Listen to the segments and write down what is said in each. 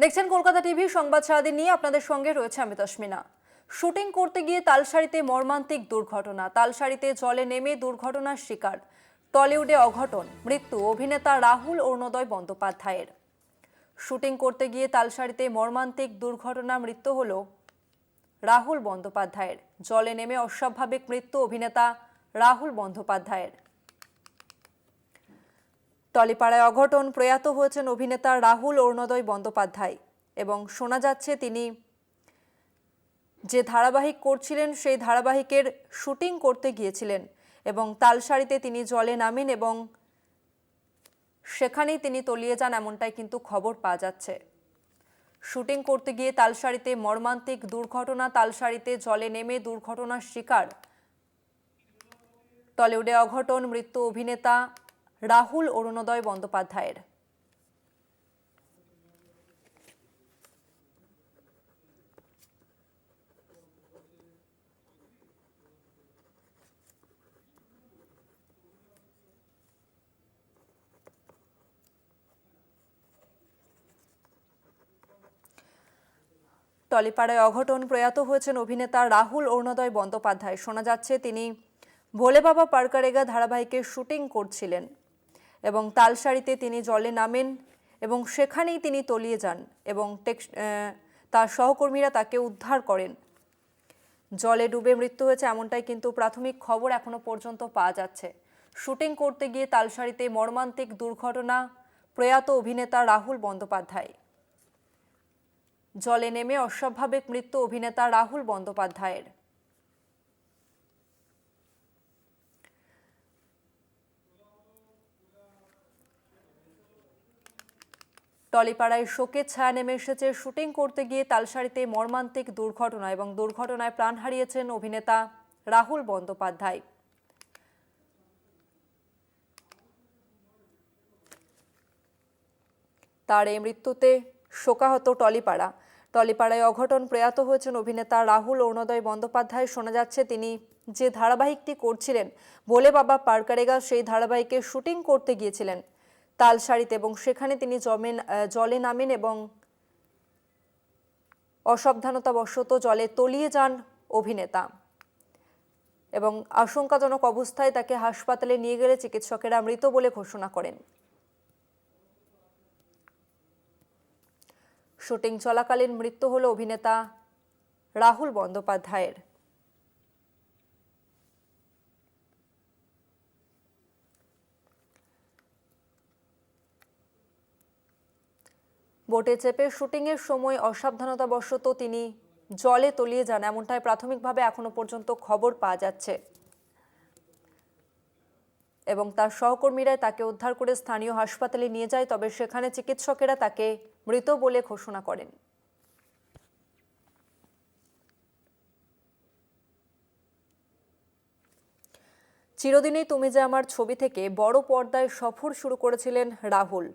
দেখছেন কলকাতা টিভি সংবাদ সারাদিন নিয়ে আপনাদের সঙ্গে রয়েছে আমি তসমিনা। শুটিং করতে গিয়ে তালসারিতে মর্মান্তিক দুর্ঘটনা, তালসারিতে জলে নেমে দুর্ঘটনার শিকার। টলিউডে অঘটন, মৃত্যু অভিনেতা রাহুল অরুণোদয় বন্দ্যোপাধ্যায়ের। শুটিং করতে গিয়ে তালসারিতে মর্মান্তিক দুর্ঘটনা, মৃত্যু হলো রাহুল বন্দ্যোপাধ্যায়ের। জলে নেমে অস্বাভাবিক মৃত্যু অভিনেতা রাহুল বন্দ্যোপাধ্যায়ের। টলিপাড়ায় অঘটন, প্রয়াত হয়েছেন অভিনেতা রাহুল অরুণোদয় বন্দ্যোপাধ্যায় এবং শোনা যাচ্ছে তিনি যে ধারাবাহিক করছিলেন সেই ধারাবাহিকের শুটিং করতে গিয়েছিলেন এবং তালসারিতে তিনি জলে নামেন এবং সেখানেই তিনি তলিয়ে যান, এমনটাই কিন্তু খবর পাওয়া যাচ্ছে। শুটিং করতে গিয়ে তালসারিতে মর্মান্তিক দুর্ঘটনা, তালসারিতে জলে নেমে দুর্ঘটনার শিকার। টলিউডে অঘটন, মৃত্যু অভিনেতা রাহুল অরুণোদয় বন্দ্যোপাধ্যায়ের। টলিপাড়ায় অঘটন, প্রয়াত হয়েছেন অভিনেতা রাহুল অরুণোদয় বন্দ্যোপাধ্যায়। শোনা যাচ্ছে তিনি ভোলে বাবা পারকারেগা ধারাবাহিকের শুটিং করছিলেন এবং তালসারিতে তিনি জলে নামেন এবং সেখানেই তিনি তলিয়ে যান এবং তার সহকর্মীরা তাকে উদ্ধার করেন। জলে ডুবে মৃত্যু হয়েছে, এমনটাই কিন্তু প্রাথমিক খবর এখনো পর্যন্ত পাওয়া যাচ্ছে। শুটিং করতে গিয়ে তালসারিতে মর্মান্তিক দুর্ঘটনা, প্রয়াত অভিনেতা রাহুল বন্দ্যোপাধ্যায়। জলে নেমে অস্বাভাবিক মৃত্যু অভিনেতা রাহুল বন্দ্যোপাধ্যায়ের। টলিপাড়ায় শোকের ছায়া নেমে এসেছে। শুটিং করতে গিয়ে তালসারিতে মর্মান্তিক দুর্ঘটনা এবং দুর্ঘটনায় প্রাণ হারিয়েছেন অভিনেতা রাহুল বন্দ্যোপাধ্যায়। তার এই মৃত্যুতে শোকাহত টলিপাড়ায় অঘটন, প্রয়াত হয়েছেন অভিনেতা রাহুল অরুণোদয় বন্দ্যোপাধ্যায়। শোনা যাচ্ছে তিনি যে ধারাবাহিকটি করছিলেন ভোলে বাবা পারকারেগা, সেই ধারাবাহিকের শুটিং করতে গিয়েছিলেন তালসারিতে এবং সেখানে তিনি জলে নামেন এবং অসাবধানতাবশত জলে তলিয়ে যান অভিনেতা এবং আশঙ্কাজনক অবস্থায় তাকে হাসপাতালে নিয়ে গেলে চিকিৎসকেরা মৃত বলে ঘোষণা করেন। শুটিং চলাকালীন মৃত্যু হলো অভিনেতা রাহুল বন্দ্যোপাধ্যায়ের। বোটে চেপে শুটিংয়ের সময় অসাবধানতাবশত তিনি জলে তলিয়ে যান, এমনটাই প্রাথমিকভাবে এখনো পর্যন্ত খবর পাওয়া যাচ্ছে এবং তার সহকর্মীরা তাকে উদ্ধার করে স্থানীয় হাসপাতালে নিয়ে যায়, তবে সেখানে চিকিৎসকেরা তাকে মৃত বলে ঘোষণা করেন। চিরদিনই তুমি যে আমার ছবি থেকে বড় পর্দায় সফর শুরু করেছিলেন রাহুল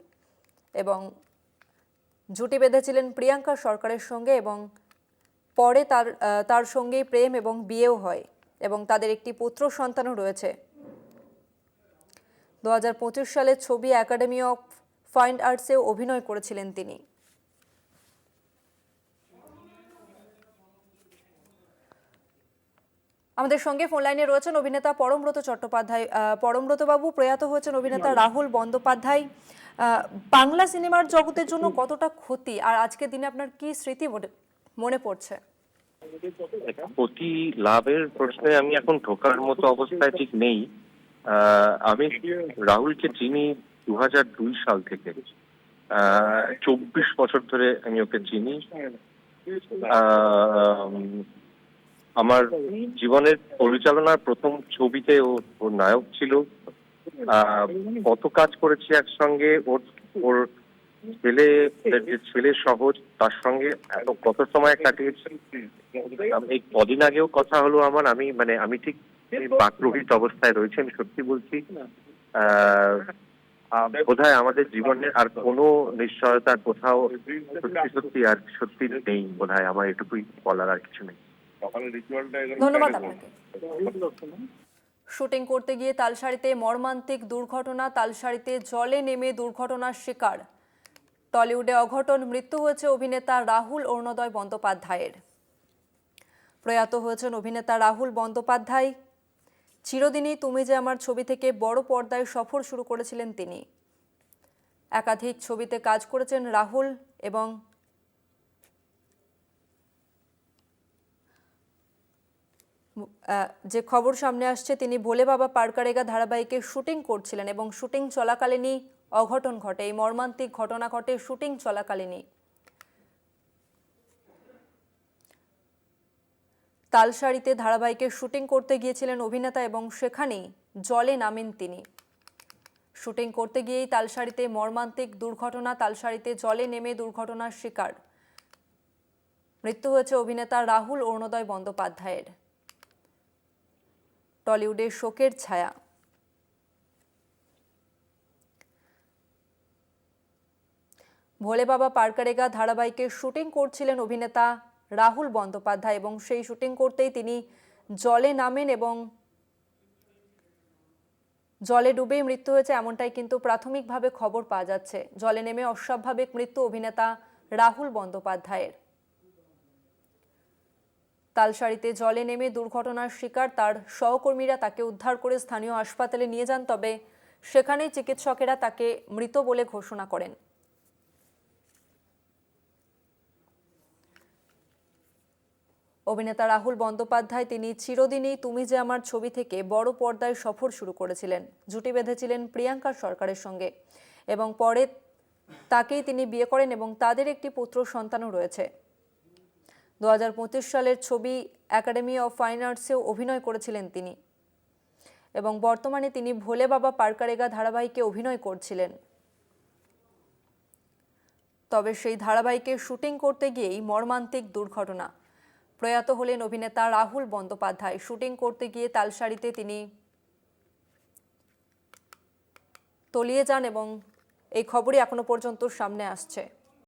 এবং জুটি বেঁধেছিলেন প্রিয়াঙ্কা সরকারের সঙ্গে এবং পরে তার সঙ্গেই প্রেম এবং বিয়েও হয় এবং তাদের একটি পুত্র সন্তানও রয়েছে। 2025 সালে ছবি একাডেমি অফ ফাইন আর্টসেও অভিনয় করেছিলেন তিনি। আমাদের সঙ্গে ফোন লাইনে রয়েছেন অভিনেতা পরমব্রত চট্টোপাধ্যায়। পরমব্রত বাবু, প্রয়াত হয়েছেন অভিনেতা রাহুল বন্দ্যোপাধ্যায়। বাংলা সিনেমার জগতের জন্য কতটা ক্ষতি, আর আজকের দিনে আপনার কি স্মৃতি মনে পড়ছে? ক্ষতি লাভের প্রশ্নে আমি এখন ঢোকার মতো অবস্থায় ঠিক নেই। আমি রাহুলকে চিনি 2002 সাল থেকে। 24 বছর ধরে আমি ওকে চিনি। আমার জীবনের পরিচালনার প্রথম ছবিতে ও নায়ক ছিল। কত কাজ করেছি একসঙ্গে, ওর ছেলে সহজ, তার সঙ্গে কত সময় কাটিয়েছি। এই কদিন আগেও কথা হলো আমার, আমি ঠিক বাকরুহিত অবস্থায় রয়েছে, আমি সত্যি বলছি। বোধহয় আমাদের জীবনের আর কোনো নিশ্চয়তা কোথাও সত্যি নেই বোধহয়। আমার এটুকুই বলার, আর কিছু নেই। ধন্যবাদ আপনাকে। শুটিং করতে গিয়ে তালসারিতে মর্মান্তিক দুর্ঘটনা, তালসারিতে জলে নেমে দুর্ঘটনার শিকার টলিউডে অঘটন, মৃত্যু হয়েছে অভিনেতা রাহুল অরুণোদয় বন্দ্যোপাধ্যায়ের। প্রয়াত হয়েছেন অভিনেতা রাহুল বন্দ্যোপাধ্যায়। চিরদিনই তুমি যে আমার ছবি থেকে বড় পর্দায় সফর শুরু করেছিলেন তিনি। একাধিক ছবিতে কাজ করেছেন রাহুল এবং যে খবর সামনে আসছে, তিনি ভোলে বাবা পার করেগা ধারাবাহিকে শুটিং করছিলেন এবং শুটিং চলাকালীনই অঘটন ঘটে। এই মর্মান্তিক ঘটনা ঘটে শুটিং চলাকালীনই। তালসারিতে ধারাবাহিকের শুটিং করতে গিয়েছিলেন অভিনেতা এবং সেখানেই জলে নামেন তিনি। শুটিং করতে গিয়েই তালসারিতে মর্মান্তিক দুর্ঘটনা। তালসারিতে জলে নেমে দুর্ঘটনার শিকার। মৃত্যু হয়েছে অভিনেতা রাহুল অরুণোদয় বন্দ্যোপাধ্যায়ের। টলিউডে শোকের ছায়া। ভোলে বাবা পার করেগা ধারাবাহিকে শুটিং করছিলেন অভিনেতা রাহুল বন্দ্যোপাধ্যায় এবং সেই শুটিং করতেই তিনি জলে নামেন এবং জলে ডুবেই মৃত্যু হয়েছে, এমনটাই কিন্তু প্রাথমিকভাবে খবর পাওয়া যাচ্ছে। জলে নেমে অস্বাভাবিক মৃত্যু অভিনেতা রাহুল বন্দ্যোপাধ্যায়ের। তালসারিতে জলে নেমে দুর্ঘটনার শিকার তার সহকর্মীরা তাকে উদ্ধার করে স্থানীয় হাসপাতালে নিয়ে যান, তবে সেখানেই চিকিৎসকেরা তাকে মৃত বলে ঘোষণা করেন। অভিনেতা রাহুল বন্দ্যোপাধ্যায় তিনি চিরদিনই তুমি যে আমার ছবি থেকে বড় পর্দায় সফর শুরু করেছিলেন। জুটি বেঁধেছিলেন প্রিয়াঙ্কা সরকারের সঙ্গে এবং পরে তাকেই তিনি বিয়ে করেন এবং তাদের একটি পুত্র সন্তানও রয়েছে। 2025 সালের ছবি একাডেমি অফ ফাইন আর্টসেও অভিনয় করেছিলেন তিনি এবং বর্তমানে তিনি ভোলে বাবা পার করেগা ধারাবাহিকে অভিনয় করছিলেন। তবে সেই ধারাবাহিকে শুটিং করতে গিয়েই মর্মান্তিক দুর্ঘটনা। প্রয়াত হলেন অভিনেতা রাহুল বন্দ্যোপাধ্যায়। শুটিং করতে গিয়ে তালসারিতে তিনি তলিয়ে যান এবং এই খবরই এখনো পর্যন্ত সামনে আসছে।